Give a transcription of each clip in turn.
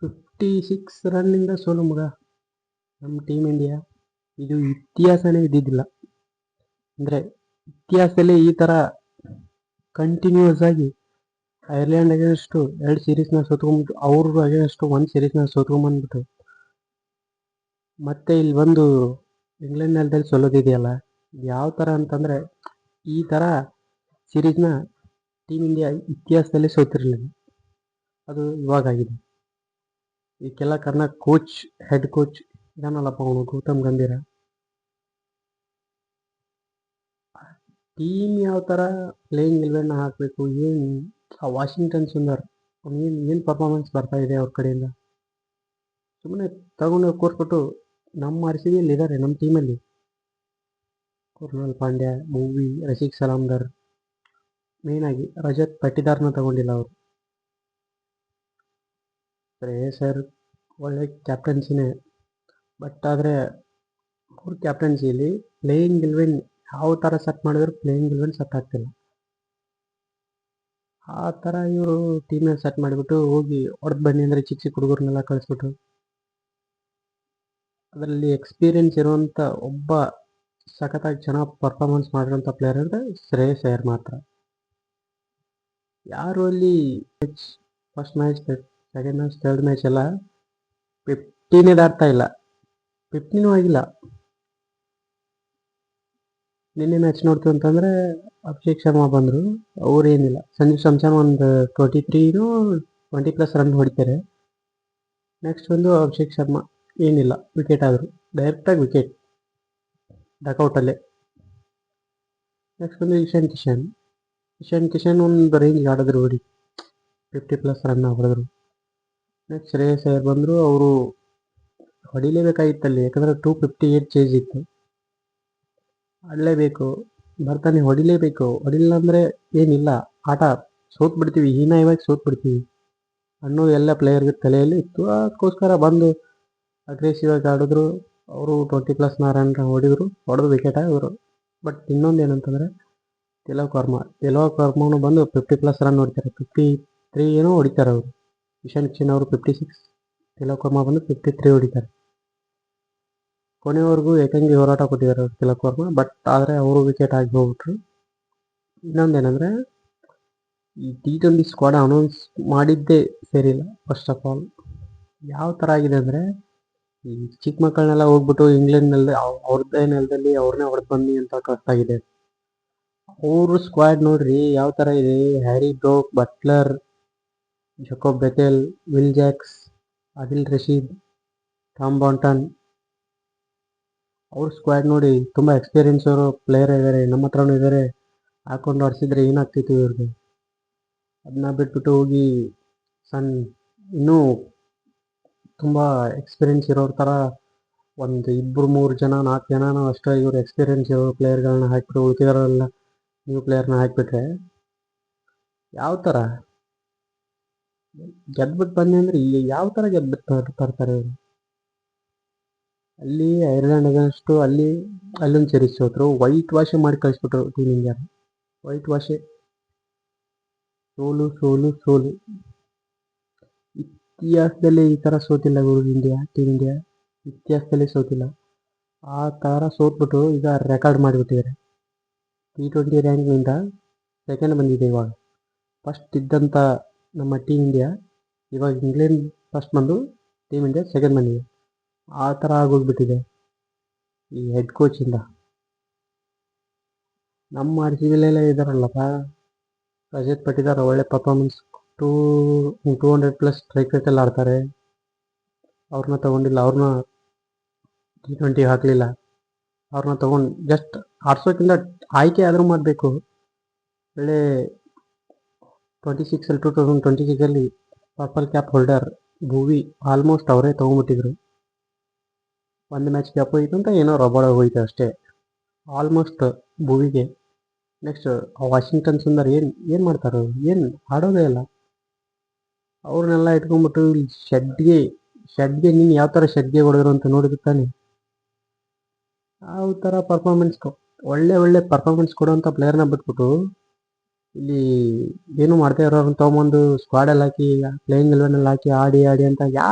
56 ರನ್ನಿಂದ ಸೋಲು ಮಗ ನಮ್ಮ ಟೀಮ್ ಇಂಡಿಯಾ. ಇದು ಇತಿಹಾಸನೇ ಇದ್ದಿದ್ದಿಲ್ಲ. ಅಂದರೆ ಇತಿಹಾಸದಲ್ಲೇ ಈ ಥರ ಕಂಟಿನ್ಯೂಸ್ ಆಗಿ ಐರ್ಲೆಂಡ್ ಅಗೇನ್ಸ್ಟು 2 ಸೀರೀಸ್ನ ಸೋತ್ಕೊಂಡ್ಬಿಟ್ಟು, ಅವ್ರಿಗೂ ಅಗೇನ್ಸ್ಟು 1 ಸೀರೀಸ್ನ ಸೋತ್ಕೊಂಡ್ಬಂದ್ಬಿಟ್ಟು ಮತ್ತೆ ಇಲ್ಲಿ ಬಂದು ಇಂಗ್ಲೆಂಡ್ ನೆಲದಲ್ಲಿ ಸೋಲೋದಿದೆಯಲ್ಲ, ಯಾವ ಥರ ಅಂತಂದರೆ ಈ ಥರ ಸೀರೀಸ್ನ ಟೀಮ್ ಇಂಡಿಯಾ ಇತಿಹಾಸದಲ್ಲೇ ಸೋತಿರಲಿಲ್ಲ. ಅದು ಇವಾಗಾಗಿದೆ. ಇದಕ್ಕೆಲ್ಲ ಕಾರಣ ಕೋಚ್, ಹೆಡ್ ಕೋಚ್ ಇದಾನಲ್ಲಪ್ಪ ಅವನು ಗೌತಮ್ ಗಂಭೀರ. ಟೀಮ್ ಯಾವ ಥರ ಪ್ಲೇಯಿಂಗ್ 11 ಹಾಕಬೇಕು, ಏನು ಆ ವಾಷಿಂಗ್ಟನ್ ಸುಂದರ್ ಏನು ಪರ್ಫಾರ್ಮೆನ್ಸ್ ಬರ್ತಾ ಇದೆ ಅವ್ರ ಕಡೆಯಿಂದ. ಸುಮ್ಮನೆ ತಗೊಂಡು ಕೂರ್ಸ್ಬಿಟ್ಟು ನಮ್ಮ RCBಯಲ್ಲಿ ಇದ್ದಾರೆ, ನಮ್ಮ ಟೀಮಲ್ಲಿ ಕೃಣಾಲ್ ಪಾಂಡ್ಯ, ಭುವಿ, ರಶೀದ್ ಸಲಾಮ್ದರ್, ಮೇಯ್ನಾಗಿ ರಜತ್ ಪಟ್ಟಿದಾರ್ನ ತಗೊಂಡಿಲ್ಲ ಅವರು. ಶ್ರೇಯಸರ್ ಒಳ್ಳೆ ಕ್ಯಾಪ್ಟನ್ಸಿನೇ, ಬಟ್ ಆದರೆ ಅವ್ರ ಕ್ಯಾಪ್ಟನ್ಸಿಯಲ್ಲಿ ಪ್ಲೇಯಿಂಗ್ 11 ಯಾವ ಥರ ಸೆಟ್ ಮಾಡಿದ್ರು ಪ್ಲೇಯಿಂಗ್ 11 ಸೆಟ್ ಆಗ್ತಿಲ್ಲ. ಆ ಥರ ಇವರು ಟೀಮ್ನಲ್ಲಿ ಸೆಟ್ ಮಾಡಿಬಿಟ್ಟು ಹೋಗಿ ಹೊಡೆದು ಬನ್ನಿ ಅಂದರೆ ಚಿಕ್ಕ ಚಿಕ್ಕ ಹುಡುಗರನ್ನೆಲ್ಲ ಕಳಿಸ್ಬಿಟ್ಟು, ಅದರಲ್ಲಿ ಎಕ್ಸ್ಪೀರಿಯನ್ಸ್ ಇರುವಂಥ ಒಬ್ಬ ಸಖತ್ತಾಗಿ ಚೆನ್ನಾಗಿ ಪರ್ಫಾರ್ಮೆನ್ಸ್ ಮಾಡಿರೋಂಥ ಪ್ಲೇಯರ್ ಅಂದರೆ ಶ್ರೇಯಸ್ ಅಯ್ಯರ್ ಮಾತ್ರ. ಯಾರು ಅಲ್ಲಿ first match, second match, third match ಎಲ್ಲ 50ನೇ ದಾಟ್ತಾ ಇಲ್ಲ, 50ನೂ ಆಗಿಲ್ಲ. ನಿನ್ನೆ ಮ್ಯಾಚ್ ನೋಡ್ತು ಅಂತಂದರೆ ಅಭಿಷೇಕ್ ಶರ್ಮಾ ಬಂದರು, ಅವರೇನಿಲ್ಲ. ಸಂಜು ಸ್ಯಾಮ್ಸನ್ ಒಂದು 20+ ರನ್ ಹೊಡಿತಾರೆ. ನೆಕ್ಸ್ಟ್ ಬಂದು ಅಭಿಷೇಕ್ ಶರ್ಮಾ ಏನಿಲ್ಲ, ವಿಕೆಟ್ ಆದರು, ಡೈರೆಕ್ಟಾಗಿ ವಿಕೆಟ್ ಡಕೌಟಲ್ಲೇ. ನೆಕ್ಸ್ಟ್ ಬಂದು ಇಶಾನ್ ಕಿಶನ್ ಒಂದು ರೇಂಜ್ಗೆ ಆಡಿದ್ರು, ಹೊಡಿ 50+ ರನ್ ಹೊಡೆದ್ರು. ನೆಕ್ಸ್ಟ್ ಶ್ರೇಯಸ್ ಅಯ್ಯರ್ ಬಂದರು, ಅವರು ಹೊಡಿಲೇಬೇಕಾಗಿತ್ತಲ್ಲಿ, ಯಾಕಂದರೆ 258 ಚೇಸ್ ಇತ್ತು, ಆಡಲೇಬೇಕು, ಬರ್ತಾನೆ ಹೊಡಿಲೇಬೇಕು. ಹೊಡಿಲಿಲ್ಲ ಅಂದರೆ ಏನಿಲ್ಲ, ಆಟ ಸೋತ್ಬಿಡ್ತೀವಿ, ಹೀನಾಯವಾಗಿ ಸೋತ್ಬಿಡ್ತೀವಿ ಅನ್ನೋದು ಎಲ್ಲ ಪ್ಲೇಯರ್ಗೆ ತಲೆಯಲ್ಲಿ ಇತ್ತು. ಅದಕ್ಕೋಸ್ಕರ ಬಂದು ಅಗ್ರೆಸಿವ್ ಆಗಿ ಆಡಿದ್ರು. ಅವರು 20+ ರನ್ ಹೊಡೆದು ವಿಕೆಟ್ ಆಗಿದ್ರು. ಬಟ್ ಇನ್ನೊಂದು ಏನಂತಂದರೆ ತಿಲಕ್ ವರ್ಮನು ಬಂದು 50+ ರನ್ ಹೊಡಿತಾರೆ, 53 ಏನೋ ಹೊಡಿತಾರೆ ಅವರು. ಇಶಾನ್ ಕಿಶನ್ ಅವರು 56, ತಿಲಕ್ ವರ್ಮ ಬಂದು 53 ಹೊಡಿತಾರೆ. ಕೊನೆಯವರೆಗೂ ಏಕಾಂಗಿ ಹೋರಾಟ ಕೊಟ್ಟಿದ್ದಾರೆ ಅವರು ತಿಲಕ್ ವರ್ಮ, ಬಟ್ ಆದರೆ ಅವರು ವಿಕೆಟ್ ಆಗಿ ಹೋಗ್ಬಿಟ್ರು. ಇನ್ನೊಂದೇನೆಂದರೆ ಈ T20 ಸ್ಕ್ವಾಡ್ ಅನೌನ್ಸ್ ಮಾಡಿದ್ದೇ ಸರಿಯಿಲ್ಲ. ಫಸ್ಟ್ ಆಫ್ ಆಲ್ ಯಾವ ಥರ ಆಗಿದೆ ಅಂದರೆ, ಈ ಚಿಕ್ಕ ಮಕ್ಕಳನ್ನೆಲ್ಲ ಹೋಗ್ಬಿಟ್ಟು ಇಂಗ್ಲೆಂಡ್ನಲ್ಲಿ ಅವ್ರದ್ದೇ ನೆಲದಲ್ಲಿ ಅವ್ರನ್ನೇ ಹೊಡೆದು ಬನ್ನಿ ಅಂತ ಕಳಿಸ್ತಾಗಿದೆ. ಅವರು ಸ್ಕ್ವಾಡ್ ನೋಡ್ರಿ ಯಾವ ಥರ ಇದೆ. Harry Brook, Buttler, Jacob Bethell, Will Jacks, Adil Rashid, Tom Banton, ಅವ್ರ ಸ್ಕ್ವಾಡ್ ನೋಡಿ ತುಂಬ ಎಕ್ಸ್ಪೀರಿಯನ್ಸ್ ಅವರು ಪ್ಲೇಯರ್ ಇದ್ದಾರೆ. ನಮ್ಮ ಹತ್ರನೂ ಇದ್ದಾರೆ, ಹಾಕೊಂಡು ಆಡಿಸಿದ್ರೆ ಏನಾಗ್ತಿತ್ತು ಇವ್ರಿಗೆ. ಅದನ್ನ ಬಿಟ್ಬಿಟ್ಟು ಹೋಗಿ ಇನ್ನೂ ತುಂಬ ಎಕ್ಸ್ಪೀರಿಯನ್ಸ್ ಇರೋರ ಥರ ಒಂದು 2-3 ಜನ 4 ಜನನೂ ಅಷ್ಟೇ ಇವರು ಎಕ್ಸ್ಪೀರಿಯನ್ಸ್ ಇರೋ ಪ್ಲೇಯರ್ಗಳನ್ನ ಹಾಕಿಬಿಟ್ಟು ಉಳಿದಿರೋರೆಲ್ಲ ನ್ಯೂ ಪ್ಲೇಯರ್ನ ಹಾಕಿಬಿಟ್ರೆ ಯಾವ ಥರ ಗೆದ್ಬಿಟ್ಟು ಬನ್ನಿ ಅಂದರೆ ಯಾವ ಥರ ಗೆದ್ಬಿಟ್ಟು ತರ್ತಾರೆ ಇವರು. ಅಲ್ಲಿ ಐರ್ಲೆಂಡ್ ಅಗೇನ್ಸ್ಟು ಅಲ್ಲೊಂದು ಸೀರೀಸ್ ಸೋತರು, ವೈಟ್ ವಾಶೇ ಮಾಡಿ ಕಳಿಸ್ಬಿಟ್ರು ಟೀಮ್ ಇಂಡಿಯಾ. ವೈಟ್ ವಾಶೇ, ಸೋಲು ಸೋಲು ಸೋಲು. ಇತಿಹಾಸದಲ್ಲಿ ಈ ಥರ ಸೋತಿಲ್ಲ ಟೀಮ್ ಇಂಡಿಯಾ ಇತಿಹಾಸದಲ್ಲಿ ಸೋತಿಲ್ಲ. ಆ ಥರ ಸೋತ್ಬಿಟ್ಟು ಈಗ ರೆಕಾರ್ಡ್ ಮಾಡಿಬಿಟ್ಟಿದ್ದಾರೆ. T20 ರ್ಯಾಂಕ್ನಿಂದ ಸೆಕೆಂಡ್ ಬಂದಿದೆ ಇವಾಗ. ಫಸ್ಟ್ ಇದ್ದಂಥ ನಮ್ಮ ಟೀಮ್ ಇಂಡಿಯಾ ಇವಾಗ ಇಂಗ್ಲೆಂಡ್ ಫಸ್ಟ್ ಬಂದು ಟೀಮ್ ಇಂಡಿಯಾ ಸೆಕೆಂಡ್ ಬಂದಿದೆ. ಆ ಥರ ಆಗೋಗ್ಬಿಟ್ಟಿದೆ ಈ ಹೆಡ್ ಕೋಚಿಂದ. ನಮ್ಮ RCBಯಲ್ಲೇ ಇದ್ದಾರಲ್ಲಪ್ಪ, ರಜತ್ ಪಟ್ಟಿದಾರ್ ಒಳ್ಳೆ ಪರ್ಫಾರ್ಮೆನ್ಸ್, 200+ ಸ್ಟ್ರೈಕ್ ರೇಟಲ್ಲಿ ಆಡ್ತಾರೆ. ಅವ್ರನ್ನ ತಗೊಂಡಿಲ್ಲ, ಅವ್ರನ್ನ T20 ಹಾಕಲಿಲ್ಲ. ಅವ್ರನ್ನ ತಗೊಂಡು ಜಸ್ಟ್ ಆಡ್ಸೋಕ್ಕಿಂತ ಆಯ್ಕೆ ಆದರೂ ಮಾಡಬೇಕು. ಒಳ್ಳೆ 2026 ಪರ್ಪಲ್ ಕ್ಯಾಪ್ ಹೋಲ್ಡರ್ ಭುವಿ ಆಲ್ಮೋಸ್ಟ್ ಅವರೇ ತೊಗೊಂಡ್ಬಿಟ್ಟಿದ್ರು. ಒಂದು ಮ್ಯಾಚ್ ಗ್ಯಾಪ್ ಹೋಯಿತು ಅಂತ ಏನೋ ರಬಾಡ ಹೋಯ್ತು ಅಷ್ಟೇ ಆಲ್ಮೋಸ್ಟ್ ಭುವಿಗೆ. ನೆಕ್ಸ್ಟ್ ವಾಷಿಂಗ್ಟನ್ ಸುಂದರ್ ಏನು ಮಾಡ್ತಾರೋ, ಏನು ಆಡೋದೇ ಇಲ್ಲ. ಅವ್ರನ್ನೆಲ್ಲ ಇಟ್ಕೊಂಡ್ಬಿಟ್ಟು ಇಲ್ಲಿ ಶೆಡ್ಗೆ ನೀನು ಯಾವ ಥರ ಶೆಡ್ಗೆ ಹೊಡೆದ್ರು ಅಂತ ನೋಡಿದ್ರು ತಾನೆ. ಯಾವ ಥರ ಒಳ್ಳೆ ಪರ್ಫಾರ್ಮೆನ್ಸ್ ಕೊಡೋವಂಥ ಪ್ಲೇಯರ್ನ ಬಿಟ್ಬಿಟ್ಟು ಇಲ್ಲಿ ಏನು ಮಾಡ್ತಾ ಇರೋರನ್ನ ತೊಗೊಂಬಂದು ಸ್ಕ್ವಾಡಲ್ಲಿ ಹಾಕಿ ಪ್ಲೇಯಿಂಗ್ 11 ಹಾಕಿ ಆಡಿ ಆಡಿ ಅಂತ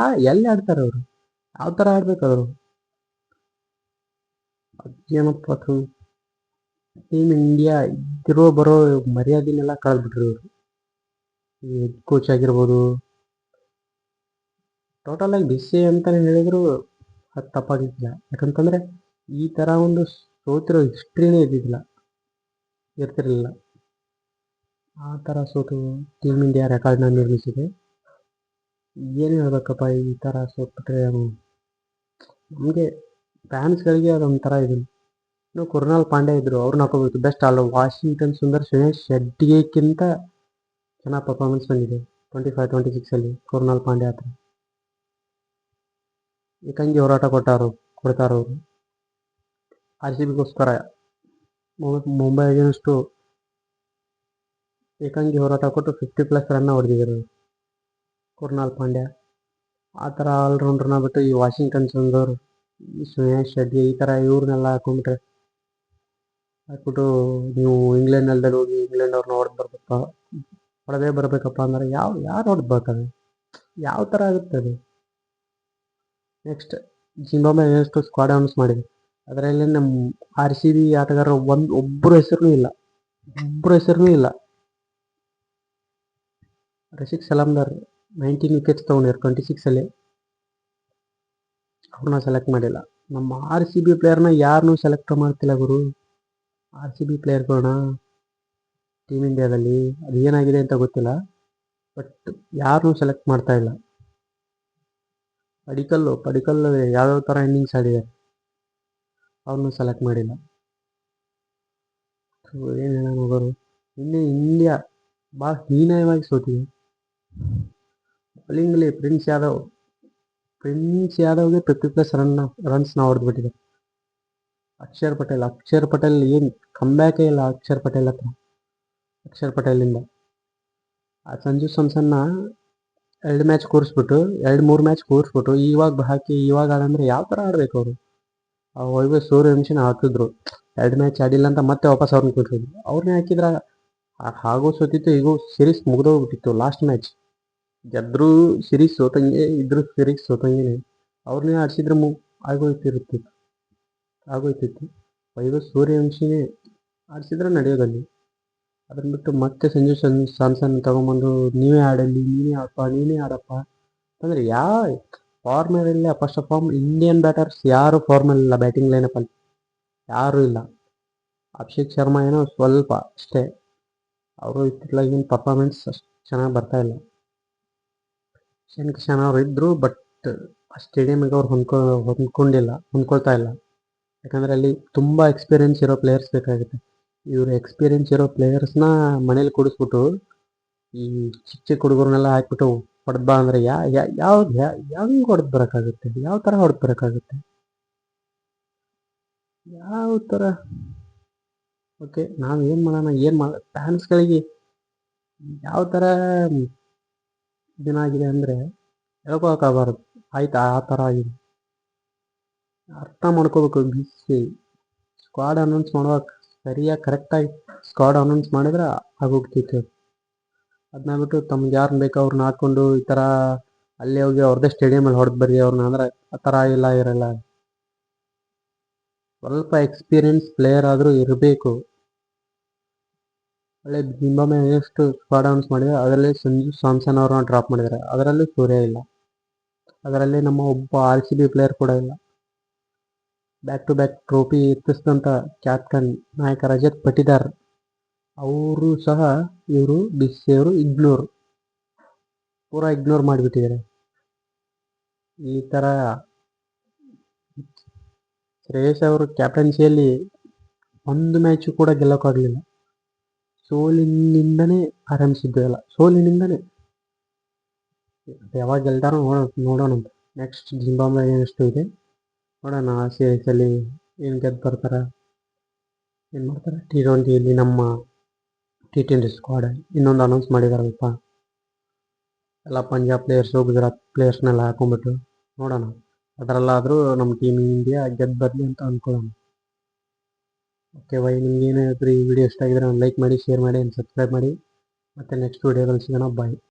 ಎಲ್ಲಿ ಆಡ್ತಾರೆ ಅವರು? ಯಾವ ಥರ ಆಡ್ಬೇಕು ಅವರು? ಏನಪ್ಪ ಟೀಮ್ ಇಂಡಿಯಾ ಇರೋ ಬರೋ ಮರ್ಯಾದೆನೆಲ್ಲ ಕಳೆದ್ಬಿಟ್ರು ಇವರು. ಈ ಹೆಡ್ ಕೋಚ್ ಆಗಿರ್ಬೋದು, ಟೋಟಲ್ ಆಗಿ ಬಿಸಿ ಅಂತಾನೆ ಹೇಳಿದ್ರು ಅದು ತಪ್ಪಾಗಿಲ್ಲ. ಯಾಕಂತಂದ್ರೆ ಈ ತರ ಒಂದು ಸೋತಿರೋ ಹಿಸ್ಟ್ರಿನೇ ಇರ್ತಿರ್ಲಿಲ್ಲ. ಆ ಥರ ಸೋತು ಟೀಮ್ ಇಂಡಿಯಾ ರೆಕಾರ್ಡ್ನ ನಿರ್ಮಿಸಿದೆ. ಏನು ಹೇಳ್ಬೇಕಪ್ಪ, ಈ ಥರ ಸೋತ್ಬಿಟ್ರೆ ನಮಗೆ ಫ್ಯಾನ್ಸ್ಗಳಿಗೆ ಅದೊಂಥರ ಇದೆ. ಇನ್ನು ಕುರ್ನಾಲ್ ಪಾಂಡ್ಯ ಇದ್ರು, ಅವ್ರನ್ನ ಹಾಕೋಬೇಕು best all. Washington Sundar, Shreyas ಶೆಟ್ಟಿಗಿಂತ ಚೆನ್ನಾಗಿ ಪರ್ಫಾರ್ಮೆನ್ಸ್ ಬಂದಿದೆ 25-26 ಕುರ್ನಾಲ್ ಪಾಂಡ್ಯ ಹತ್ರ. ಏಕಾಂಗಿ ಹೋರಾಟ ಕೊಡ್ತಾರವರು ಆರ್ ಸಿ ಬಿಗೋಸ್ಕರ. ಮುಂಬೈ ಅಗೇನ್ಸ್ಟು ಏಕಾಂಗಿ ಹೋರಾಟ ಕೊಟ್ಟು 50+ ರನ್ನ ಹೊಡೆದಿದ್ದಾರೆ ಕುರ್ನಾಲ್ ಪಾಂಡ್ಯ. ಆ ಥರ ಆಲ್ರೌಂಡ್ರನ್ನ ಬಿಟ್ಟು ಈ ವಾಷಿಂಗ್ಟನ್ ಸುಂದರ್, ಈ ಶ್ರೇಯಸ್ ಶೆಟ್ಟಿ ಈ ಥರ ಇವ್ರನ್ನೆಲ್ಲ ಹಾಕ್ಬಿಟ್ಟು ನೀವು ಇಂಗ್ಲೆಂಡ್ನಲ್ಲಿ ಹೋಗಿ ಇಂಗ್ಲೆಂಡ್ ಅವ್ರನ್ನ ಹೊಡೆದೇ ಬರಬೇಕಪ್ಪ ಅಂದ್ರೆ ಯಾರು ಹೊಡೆದು ಬರ್ತಾರೆ? ಯಾವ ಥರ ಆಗುತ್ತೆ ಅದು? ನೆಕ್ಸ್ಟ್ ಜಿಂಬಾಬ್ವೆ ಎಷ್ಟು ಸ್ಕ್ವಾಡ್ ಅನೌನ್ಸ್ ಮಾಡಿದೆ, ಅದರಲ್ಲಿ ನಮ್ಮ ಆರ್ ಸಿ ಬಿ ಆಟಗಾರರು ಒಬ್ಬರ ಹೆಸರು ಇಲ್ಲ. ರಶೀದ್ ಸಲಾಮ್ದಾರ್ 19 ವಿಕೆಟ್ಸ್ ತೊಗೊಂಡಿರು 26 ಅವ್ರನ್ನ ಸೆಲೆಕ್ಟ್ ಮಾಡಿಲ್ಲ. ನಮ್ಮ ಆರ್ ಸಿ ಬಿ ಪ್ಲೇಯರ್ನ ಯಾರನ್ನೂ ಸೆಲೆಕ್ಟ್ ಮಾಡ್ತಿಲ್ಲ ಗುರು. ಆರ್ ಸಿ ಬಿ ಪ್ಲೇಯರ್ಗಳನ್ನ ಟೀಮ್ ಇಂಡಿಯಾದಲ್ಲಿ ಅದು ಏನಾಗಿದೆ ಅಂತ ಗೊತ್ತಿಲ್ಲ, ಬಟ್ ಯಾರನ್ನೂ ಸೆಲೆಕ್ಟ್ ಮಾಡ್ತಾ ಇಲ್ಲ. ಪಡಿಕಲ್ ಯಾವ್ಯಾವ ಥರ ಇನ್ನಿಂಗ್ಸ್ ಆಡಿದ್ದಾರೆ, ಅವ್ರನ್ನೂ ಸೆಲೆಕ್ಟ್ ಮಾಡಿಲ್ಲ. ಏನು ಹೇಳೋಣ ಗುರು, ಇನ್ನೇ ಇಂಡಿಯಾ ಭಾಳ ಹೀನಾಯವಾಗಿ ಸೋತಿದೆ. ಬೌಲಿಂಗ್ಲಿ ಪ್ರಿನ್ಸ್ ಯಾದವ್ಗೆ 50+ ರನ್ಸ್ನ ಹೊಡೆದ್ಬಿಟ್ಟಿದೆ. ಅಕ್ಷರ್ ಪಟೇಲ್ ಏನು ಕಂಬ್ಯಾಕೇ ಇಲ್ಲ ಅಕ್ಷರ್ ಪಟೇಲಿಂದ. ಆ ಸಂಜು ಸ್ಯಾಮ್ಸನ್ನ 2 ಮ್ಯಾಚ್ ಕೂರಿಸ್ಬಿಟ್ಟು 2-3 ಮ್ಯಾಚ್ ಕೂರಿಸ್ಬಿಟ್ಟು ಇವಾಗ ಆಡಂದ್ರೆ ಯಾವ ಥರ ಆಡ್ಬೇಕು ಅವರು? ಆ ವೈಭವ್ ಸೂರ್ಯವಂಶಿನ ಹಾಕಿದ್ರು, 2 ಮ್ಯಾಚ್ ಆಡಿಲ್ಲ ಅಂತ ಮತ್ತೆ ವಾಪಸ್ ಅವ್ರನ್ನ ಕೂರಿಸಿದ್ರು. ಅವ್ರನ್ನೇ ಹಾಕಿದ್ರ ಹಾಗೂ ಸೋತಿತ್ತು, ಈಗೂ ಸೀರೀಸ್ ಮುಗಿದೋಗ್ಬಿಟ್ಟಿತ್ತು. ಲಾಸ್ಟ್ ಮ್ಯಾಚ್ ಗೆದ್ರೂ ಸೀರೀಸ್ ಸೋತಂಗೆ ಇದ್ರು, ಸೀರೀಸ್ ಸೋತಂಗೆ. ಅವ್ರನ್ನೇ ಆಡಿಸಿದ್ರೆ ಆಗೋಯ್ತಿತ್ತು. ವೈಭವ್ ಸೂರ್ಯವಂಶಿನೇ ಆಡಿಸಿದ್ರೆ ನಡೆಯೋದಲ್ಲಿ. ಅದನ್ನ ಬಿಟ್ಟು ಮತ್ತೆ ಸಂಜು ಸ್ಯಾಮ್ಸನ್ ತಗೊಂಬಂದು ನೀವೇ ಆಡಪ್ಪ ಅಂದರೆ ಫಾರ್ಮಲ್ಲಿಲ್ಲ. First of all Indian batters ಯಾರು ಫಾರ್ಮಲ್ಲಿಲ್ಲ, ಬ್ಯಾಟಿಂಗ್ ಲೈನಪ್ಪಲ್ಲಿ ಯಾರೂ ಇಲ್ಲ. ಅಭಿಷೇಕ್ ಶರ್ಮಾ ಏನೋ ಸ್ವಲ್ಪ ಅಷ್ಟೇ, ಅವರು ಇತ್ತಿತ್ತಲಾಗಿನ ಪರ್ಫಾರ್ಮೆನ್ಸ್ ಅಷ್ಟು ಚೆನ್ನಾಗಿ ಬರ್ತಾ ಇಲ್ಲ. ಕಿಶನ್ ಅವರು ಇದ್ದರು, ಬಟ್ ಆ ಸ್ಟೇಡಿಯಮಿಗೆ ಅವ್ರು ಹೊಂದ್ಕೊಳ್ತಾ ಇಲ್ಲ. ಯಾಕಂದರೆ ಅಲ್ಲಿ ತುಂಬ ಎಕ್ಸ್ಪೀರಿಯನ್ಸ್ ಇರೋ ಪ್ಲೇಯರ್ಸ್ ಬೇಕಾಗುತ್ತೆ. ಇವರು ಎಕ್ಸ್ಪೀರಿಯನ್ಸ್ ಇರೋ ಪ್ಲೇಯರ್ಸ್ನ ಮನೇಲಿ ಕೂಡಿಸ್ಬಿಟ್ಟು ಈ ಚಿಕ್ಕ ಹುಡುಗರನ್ನೆಲ್ಲ ಹಾಕ್ಬಿಟ್ಟು ಹೊಡೆದು ಬಾ ಅಂದರೆ ಹೆಂಗೆ ಹೊಡೆದು ಬರೋಕ್ಕಾಗುತ್ತೆ? ಯಾವ ಥರ ಹೊಡೆದು ಬರೋಕ್ಕಾಗುತ್ತೆ? ಯಾವ ಥರ? ಓಕೆ, ನಾವು ಏನು ಮಾಡೋಣ ಫ್ಯಾನ್ಸ್ಗಳಿಗೆ ಯಾವ ಥರ ಇದೇನಾಗಿದೆ ಅಂದರೆ ಹೇಳ್ಕೊಳಕ್ಕಾಗಬಾರ್ದು. ಆಯ್ತಾ, ಆ ಥರ ಆಗಿದೆ. ಅರ್ಥ ಮಾಡ್ಕೋಬೇಕು. ಸ್ಕ್ವಾಡ್ ಅನೌನ್ಸ್ ಮಾಡುವಾಗ ಸರಿಯಾಗಿ ಕರೆಕ್ಟಾಗಿ ಸ್ಕ್ವಾಡ್ ಅನೌನ್ಸ್ ಮಾಡಿದ್ರೆ ಆಗೋಗ್ತಿತ್ತು. ಅದನ್ನ ಬಿಟ್ಟು ತಮ್ಗೆ ಯಾರನ್ನ ಬೇಕೋ ಅವ್ರನ್ನ ಹಾಕ್ಕೊಂಡು ಈ ಥರ ಅಲ್ಲೇ ಹೋಗಿ ಅವ್ರದ್ದೇ ಸ್ಟೇಡಿಯಮಲ್ಲಿ ಹೊಡೆದು ಬರ್ರಿ ಅವ್ರನ್ನ ಅಂದರೆ ಆ ಥರ ಇರಲ್ಲ. ಸ್ವಲ್ಪ ಎಕ್ಸ್ಪೀರಿಯನ್ಸ್ ಪ್ಲೇಯರ್ ಆದರೂ ಇರಬೇಕು. ಒಳ್ಳೆ ಜಿಂಬಾಬ್ವೆ ಎಷ್ಟು ಸ್ಕ್ವಾಡ್ ಅನೌನ್ಸ್ ಮಾಡಿದರೆ ಅದರಲ್ಲಿ ಸಂಜು ಸ್ಯಾಮ್ಸನ್ ಅವ್ರನ್ನ ಡ್ರಾಪ್ ಮಾಡಿದ್ದಾರೆ, ಅದರಲ್ಲಿ ಸೂರ್ಯ ಇಲ್ಲ. ಅದರಲ್ಲಿ ನಮ್ಮ ಒಬ್ಬ ಆರ್ ಸಿ ಬಿ ಪ್ಲೇಯರ್ ಕೂಡ ಇಲ್ಲ. ಬ್ಯಾಕ್ ಟು ಬ್ಯಾಕ್ ಟ್ರೋಫಿ ಎತ್ತಿಸಿದಂಥ ಕ್ಯಾಪ್ಟನ್ ನಾಯಕ ರಜತ್ ಪಟಿದಾರ್ ಅವರು ಸಹ ಬಿಸಿಯವರು ಇಗ್ನೋರ್ ಮಾಡಿಬಿಟ್ಟಿದ್ದಾರೆ. ಈ ಥರ ಶ್ರೇಯಸ್ ಅವರು ಕ್ಯಾಪ್ಟನ್ಸಿಯಲ್ಲಿ ಒಂದು ಮ್ಯಾಚು ಕೂಡ ಗೆಲ್ಲೋಕ್ಕಾಗಲಿಲ್ಲ. ಸೋಲಿನಿಂದನೇ ಆರಂಭಿಸಿದ್ದು ಎಲ್ಲ, ಸೋಲಿನಿಂದನೇ. ಯಾವಾಗ ಗೆಲ್ತಾರೋ ನೋಡೋಣ. ನೆಕ್ಸ್ಟ್ ಜಿಂಬಾಬ್ವೆ ಎಷ್ಟು ಇದೆ ನೋಡೋಣ. ಆ ಸೀರೀಸಲ್ಲಿ ಏನು ಗೆದ್ದು ಬರ್ತಾರೆ, ಏನು ಮಾಡ್ತಾರೆ. T20ಯಲ್ಲಿ ನಮ್ಮ T20 ಸ್ಕ್ವಾಡ್ ಇನ್ನೊಂದು ಅನೌನ್ಸ್ ಮಾಡಿದಾರಲ್ಪ, ಎಲ್ಲ ಪಂಜಾಬ್ ಪ್ಲೇಯರ್ಸು ಗುಜರಾತ್ ಪ್ಲೇಯರ್ಸ್ನೆಲ್ಲ ಹಾಕೊಂಡ್ಬಿಟ್ಟು ನೋಡೋಣ. ಅದರಲ್ಲಾದರೂ ನಮ್ಮ ಟೀಮ್ ಇಂಡಿಯಾ ಗೆದ್ದು ಬರಲಿ ಅಂತ ಅಂದ್ಕೊಳ್ಳೋಣ. ಓಕೆ ಬೈ, ನಿಮ್ಗೆ ಏನಾದರೂ ಈ ವಿಡಿಯೋ ಇಷ್ಟ ಆಗಿದ್ರೆ ಒಂದು ಲೈಕ್ ಮಾಡಿ, ಶೇರ್ ಮಾಡಿ, ಸಬ್ಸ್ಕ್ರೈಬ್ ಮಾಡಿ. ಮತ್ತು ನೆಕ್ಸ್ಟ್ ವಿಡಿಯೋದಲ್ಲಿ ಸಿಗೋಣ. ಬಾಯ್.